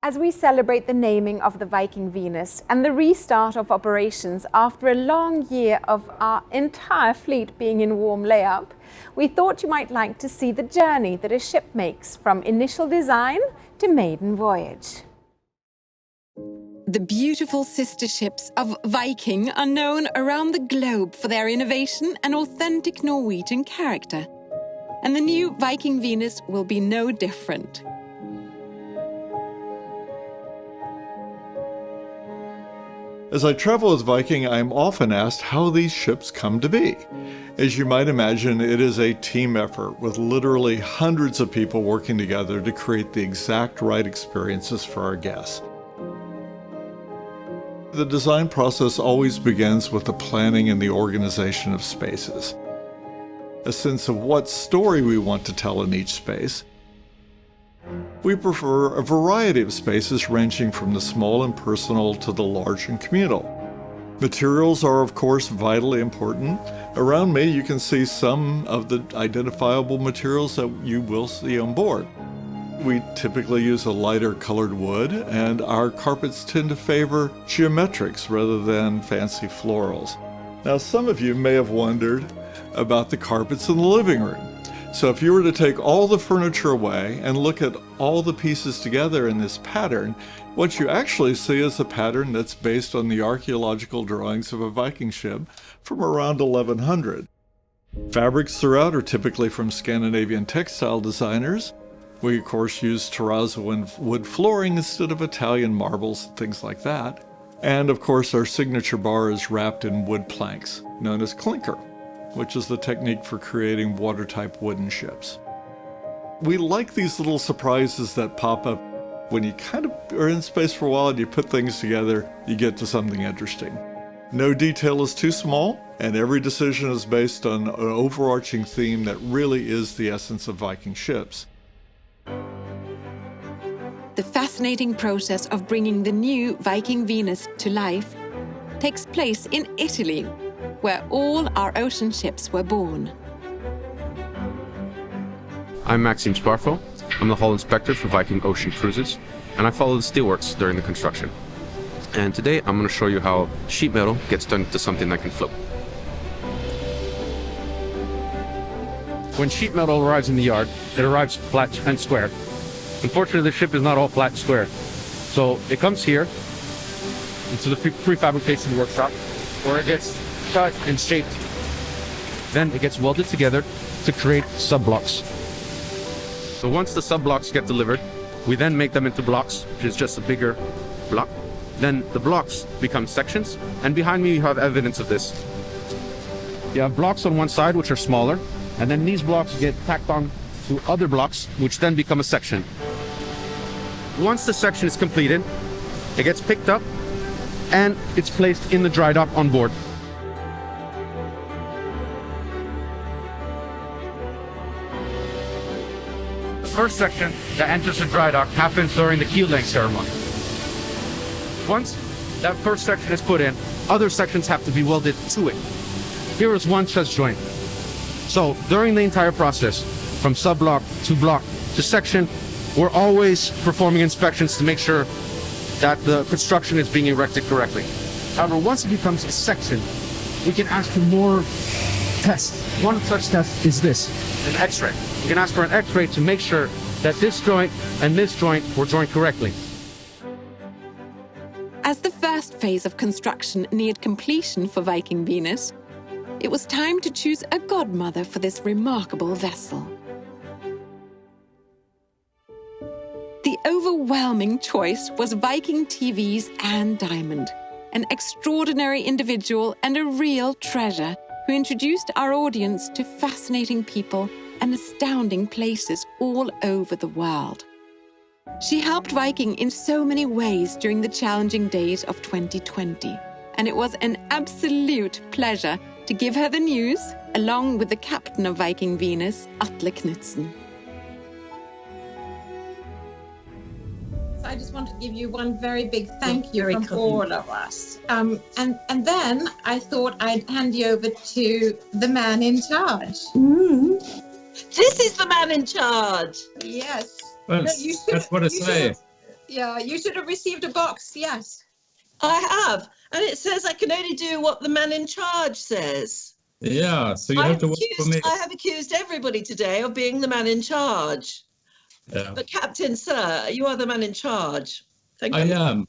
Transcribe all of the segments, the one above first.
As we celebrate the naming of the Viking Venus and the restart of operations after a long year of our entire fleet being in warm layup, we thought you might like to see the journey that a ship makes from initial design to maiden voyage. The beautiful sister ships of Viking are known around the globe for their innovation and authentic Norwegian character. And the new Viking Venus will be no different. As I travel with Viking, I am often asked how these ships come to be. As you might imagine, it is a team effort with literally hundreds of people working together to create the exact right experiences for our guests. The design process always begins with the planning and the organization of spaces. A sense of what story we want to tell in each space. We prefer a variety of spaces ranging from the small and personal to the large and communal. Materials are, of course, vitally important. Around me, you can see some of the identifiable materials that you will see on board. We typically use a lighter colored wood, and our carpets tend to favor geometrics rather than fancy florals. Now, some of you may have wondered about the carpets in the living room. So if you were to take all the furniture away and look at all the pieces together in this pattern, what you actually see is a pattern that's based on the archaeological drawings of a Viking ship from around 1100. Fabrics throughout are typically from Scandinavian textile designers. We, of course, use terrazzo and wood flooring instead of Italian marbles and things like that. And, of course, our signature bar is wrapped in wood planks, known as clinker, which is the technique for creating watertight wooden ships. We like these little surprises that pop up when you kind of are in space for a while and you put things together, you get to something interesting. No detail is too small, and every decision is based on an overarching theme that really is the essence of Viking ships. The fascinating process of bringing the new Viking Venus to life takes place in Italy, where all our ocean ships were born. I'm Maxime Sparfo. I'm the hull inspector for Viking Ocean Cruises, and I follow the steelworks during the construction. And today I'm going to show you how sheet metal gets turned into something that can float. When sheet metal arrives in the yard, it arrives flat and square. Unfortunately, the ship is not all flat and square. So it comes here into the prefabrication workshop, where it gets cut and shaped. Then it gets welded together to create sub-blocks. So once the sub-blocks get delivered, we then make them into blocks, which is just a bigger block. Then the blocks become sections, and behind me you have evidence of this. You have blocks on one side which are smaller, and then these blocks get tacked on to other blocks, which then become a section. Once the section is completed, it gets picked up and it's placed in the dry dock on board. The first section that enters the dry dock happens during the keel laying ceremony. Once that first section is put in, other sections have to be welded to it. Here is one such joint. So during the entire process, from sub-block to block to section, we're always performing inspections to make sure that the construction is being erected correctly. However, once it becomes a section, we can ask for more tests. One such test is this, an X-ray. You can ask for an X-ray to make sure that this joint and this joint were joined correctly. As the first phase of construction neared completion for Viking Venus, it was time to choose a godmother for this remarkable vessel. The overwhelming choice was Viking.TV's Anne Diamond, an extraordinary individual and a real treasure who introduced our audience to fascinating people and astounding places all over the world. She helped Viking in so many ways during the challenging days of 2020, and it was an absolute pleasure to give her the news, along with the captain of Viking Venus, Atle Knudsen. I just want to give you one very big thank you from all of us. And then I thought I'd hand you over to the man in charge. This is the man in charge. Yes. That's what I say. Yeah, you should have received a box, yes. I have. And it says I can only do what the man in charge says. Yeah, so you have to work for me. I have accused everybody today of being the man in charge. Yeah. But Captain, sir, you are the man in charge. Thank you. I am.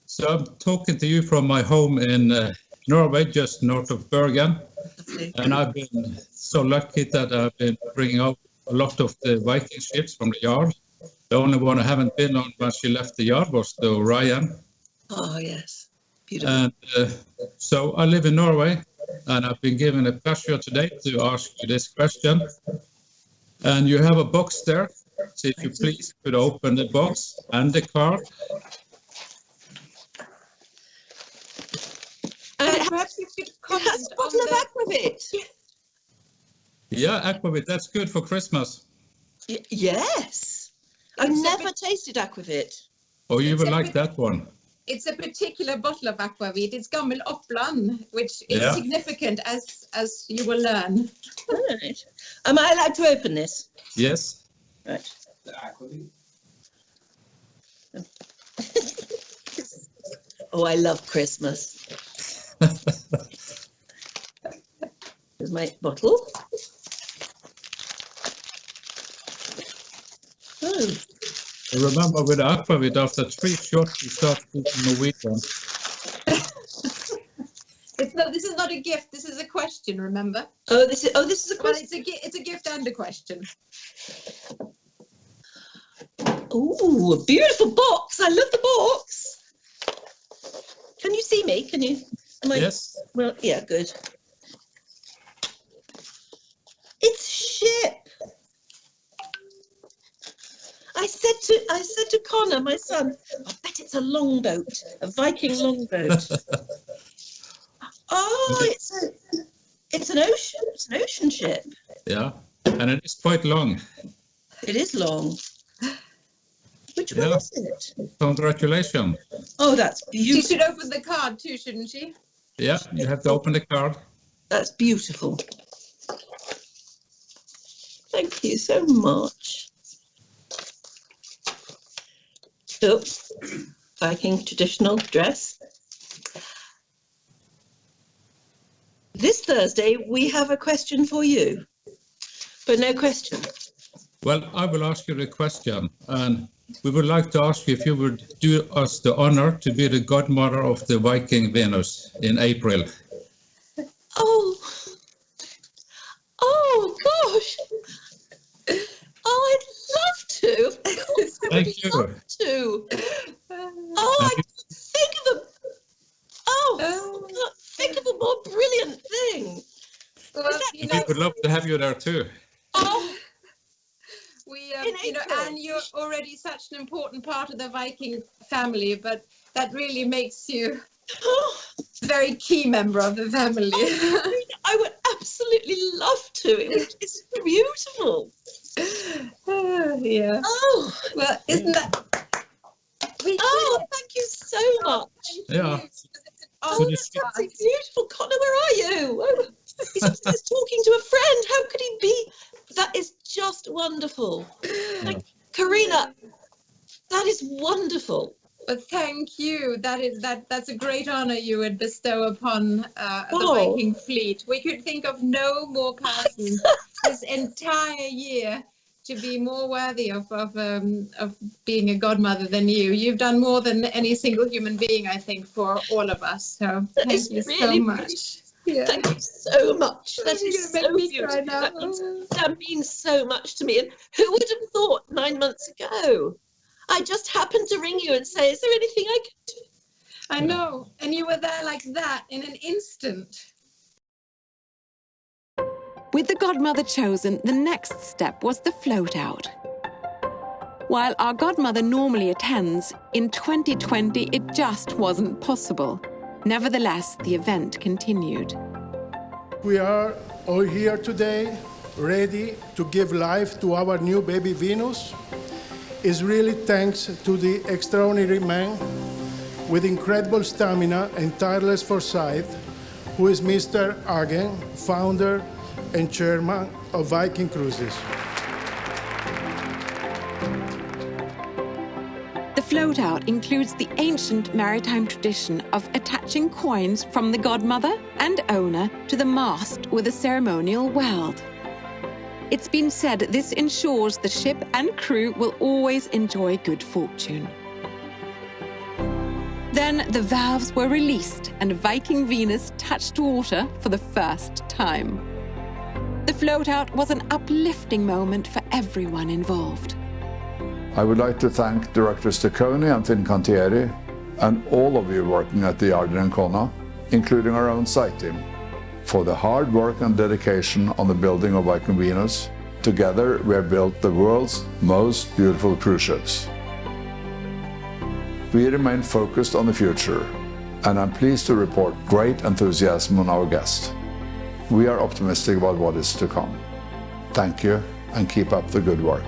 So I'm talking to you from my home in Norway, just north of Bergen. Lovely. And I've been so lucky that I've been bringing out a lot of the Viking ships from the yard. The only one I haven't been on when she left the yard was the Orion. Oh, yes. Beautiful. And so I live in Norway, and I've been given a pleasure today to ask you this question. And you have a box there. So if you please could open the box and the card. And Perhaps you could it comment has a bottle on of aquavit. Yeah, aquavit, that's good for Christmas. Yes. I've It's a never bit- tasted aquavit. Oh, you It's would a like bit- that one. It's a particular bottle of aquavit. It's Gammel Oppland, which is Yeah. significant, as you will learn. Right. Am I allowed to open this? Yes. Right. Oh, I love Christmas. Here's my bottle. Oh, Remember with aquavit, after 3 shots, you start speaking Norwegian. This is not a gift. This is a question. Remember? this is a Well, question. it's a gift and a question. Oh, a beautiful box. I love the box. Can you see me? Can you? Am I? Yes. Well, yeah, good. It's a ship. I said to Connor, my son, I bet it's a longboat, a Viking longboat. Oh, it's an ocean ship. Yeah, and it is quite long. It is long. Which Yeah. one is it? Congratulations. Oh, that's She beautiful. should open the card too, shouldn't she? Yeah, you have to open the card. That's beautiful. Thank you so much. So, Viking traditional dress. This Thursday, we have a question for you, but no question. Well, I will ask you the question, and we would like to ask you if you would do us the honor to be the godmother of the Viking Venus in April. Oh gosh. Oh, I'd love to. Of course, I Thank would you. love to. Oh, I can't think of a. Oh, I can't think of a more brilliant thing. Well, you We know, would love to have you there too. Oh, you know, April. and you're already such an important part of the Viking family, but that really makes you oh, a very key member of the family. I would absolutely love to. It's beautiful. Yeah. Oh, Well, isn't that? thank you so much. Yeah. Oh, that's absolutely beautiful. Connor, where are you? Oh, he's upstairs talking to a friend. How could he be? That is just wonderful. Like, Karina, that is wonderful. But thank you. That's a great honor you would bestow upon the Oh. Viking fleet. We could think of no more person this entire year to be more worthy of being a godmother than you. You've done more than any single human being, I think, for all of us. So That thank is you so really much. Yeah. Thank you so much. That You're is gonna so make me cry beautiful. now. That means so much to me. And who would have thought 9 months ago? I just happened to ring you and say, is there anything I can do? I know, and you were there like that in an instant. With the godmother chosen, the next step was the float out. While our godmother normally attends, in 2020 it just wasn't possible. Nevertheless, the event continued. We are all here today, ready to give life to our new baby Venus. It's really thanks to the extraordinary man with incredible stamina and tireless foresight, who is Mr. Hagen, founder and chairman of Viking Cruises. The float-out includes the ancient maritime tradition of attaching coins from the godmother and owner to the mast with a ceremonial weld. It's been said this ensures the ship and crew will always enjoy good fortune. Then the valves were released and Viking Venus touched water for the first time. The float-out was an uplifting moment for everyone involved. I would like to thank Directors Karine and Viking.TV and all of you working at the yard in Ancona, including our own site team, for the hard work and dedication on the building of Viking Venus. Together, we have built the world's most beautiful cruise ships. We remain focused on the future, and I'm pleased to report great enthusiasm on our guests. We are optimistic about what is to come. Thank you, and keep up the good work.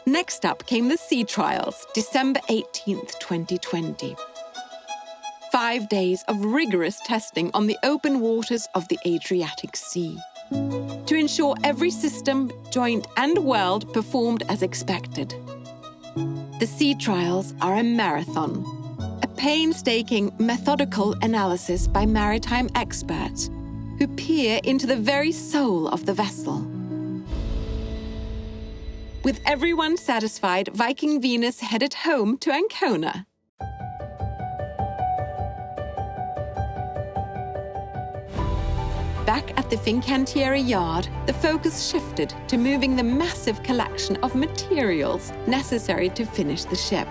Next up came the sea trials, December 18th, 2020. 5 days of rigorous testing on the open waters of the Adriatic Sea to ensure every system, joint and weld performed as expected. The sea trials are a marathon, a painstaking, methodical analysis by maritime experts who peer into the very soul of the vessel. With everyone satisfied, Viking Venus headed home to Ancona. Back at the Fincantieri yard, the focus shifted to moving the massive collection of materials necessary to finish the ship.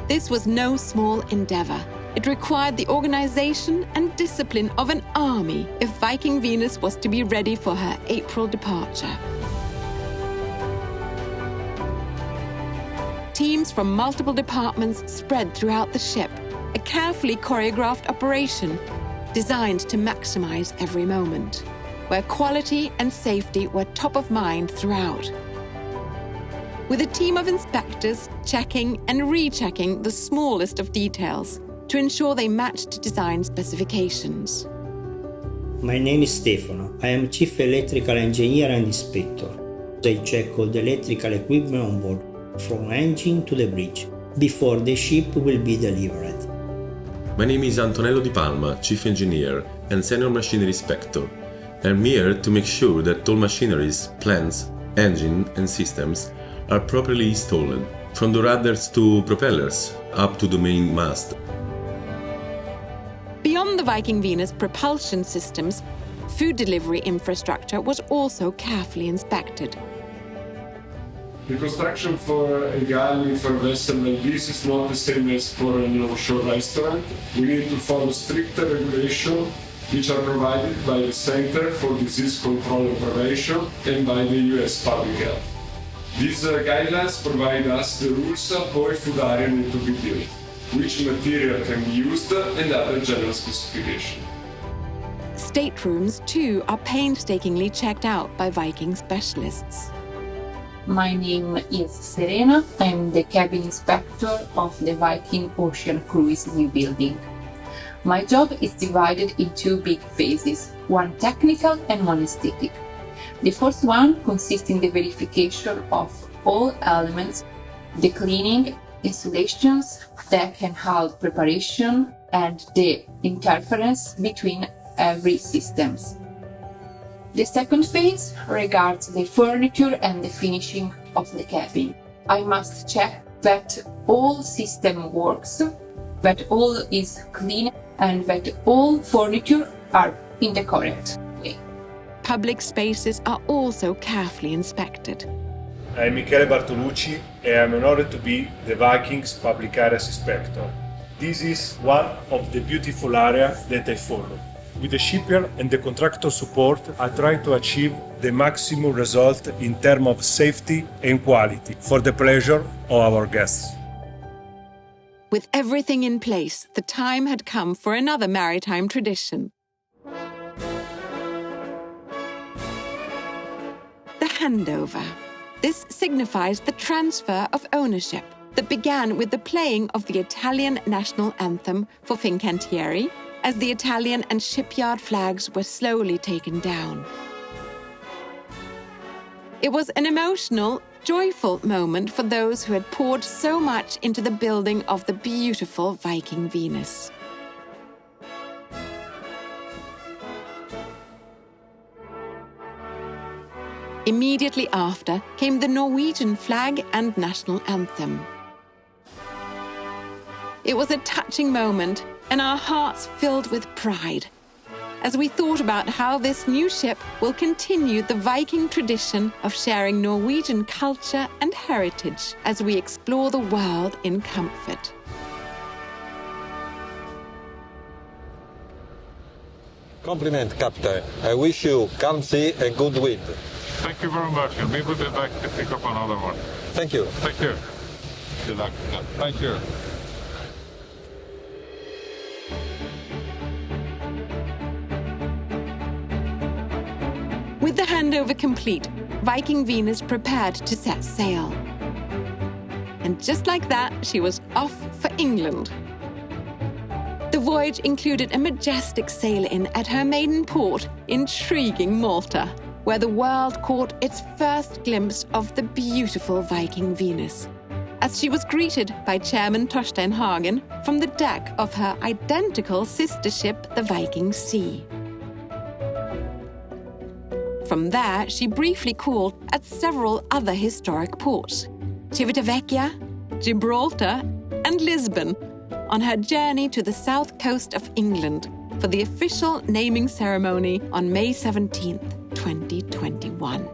This was no small endeavor. It required the organization and discipline of an army if Viking Venus was to be ready for her April departure. Teams from multiple departments spread throughout the ship, a carefully choreographed operation designed to maximize every moment, where quality and safety were top of mind throughout. With a team of inspectors checking and rechecking the smallest of details to ensure they matched design specifications. My name is Stefano. I am Chief Electrical Engineer and Inspector. I check all the electrical equipment on board, from engine to the bridge, before the ship will be delivered. My name is Antonello Di Palma, Chief Engineer and Senior Machinery Inspector. I'm here to make sure that all machineries, plants, engine and systems are properly installed, from the rudders to propellers, up to the main mast. Beyond the Viking Venus propulsion systems, food delivery infrastructure was also carefully inspected. The construction for a galley, for a vessel like this, is not the same as for an offshore restaurant. We need to follow stricter regulations, which are provided by the Center for Disease Control and Prevention and by the US Public Health. These guidelines provide us the rules of how a food area needs to be built, which material can be used, and other general specifications. Staterooms, too, are painstakingly checked out by Viking specialists. My name is Serena. I'm the cabin inspector of the Viking Ocean Cruise new building. My job is divided in two big phases, one technical and one aesthetic. The first one consists in the verification of all elements, the cleaning, installations, deck and hull preparation, and the interference between every systems. The second phase regards the furniture and the finishing of the cabin. I must check that all system works, that all is clean, and that all furniture are in the correct way. Public spaces are also carefully inspected. I'm Michele Bartolucci and I'm honored to be the Viking's Public Areas Inspector. This is one of the beautiful areas that I follow. With the shipyard and the contractor support, I try to achieve the maximum result in terms of safety and quality for the pleasure of our guests. With everything in place, the time had come for another maritime tradition. The handover. This signifies the transfer of ownership that began with the playing of the Italian national anthem for Fincantieri, as the Italian and shipyard flags were slowly taken down. It was an emotional joyful moment for those who had poured so much into the building of the beautiful Viking Venus. Immediately after came the Norwegian flag and national anthem. It was a touching moment, and our hearts filled with pride as we thought about how this new ship will continue the Viking tradition of sharing Norwegian culture and heritage as we explore the world in comfort. Compliment, Captain. I wish you calm sea and good wind. Thank you very much, and we will be back to pick up another one. Thank you. Thank you. Good luck. Thank you. With the handover complete, Viking Venus prepared to set sail. And just like that, she was off for England. The voyage included a majestic sail-in at her maiden port, intriguing Malta, where the world caught its first glimpse of the beautiful Viking Venus, as she was greeted by Chairman Karine Hagen from the deck of her identical sister ship, the Viking Sea. From there, she briefly called at several other historic ports, Civitavecchia, Gibraltar, and Lisbon, on her journey to the south coast of England for the official naming ceremony on May 17th, 2021.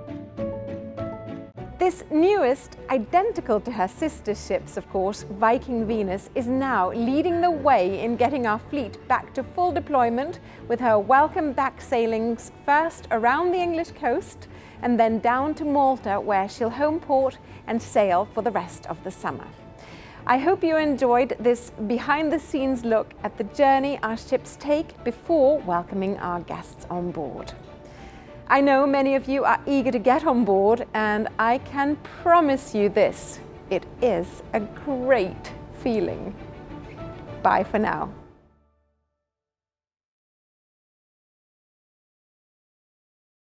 This newest, identical to her sister ships, of course, Viking Venus, is now leading the way in getting our fleet back to full deployment with her welcome back sailings first around the English coast and then down to Malta, where she'll home port and sail for the rest of the summer. I hope you enjoyed this behind-the-scenes look at the journey our ships take before welcoming our guests on board. I know many of you are eager to get on board, and I can promise you this: it is a great feeling. Bye for now.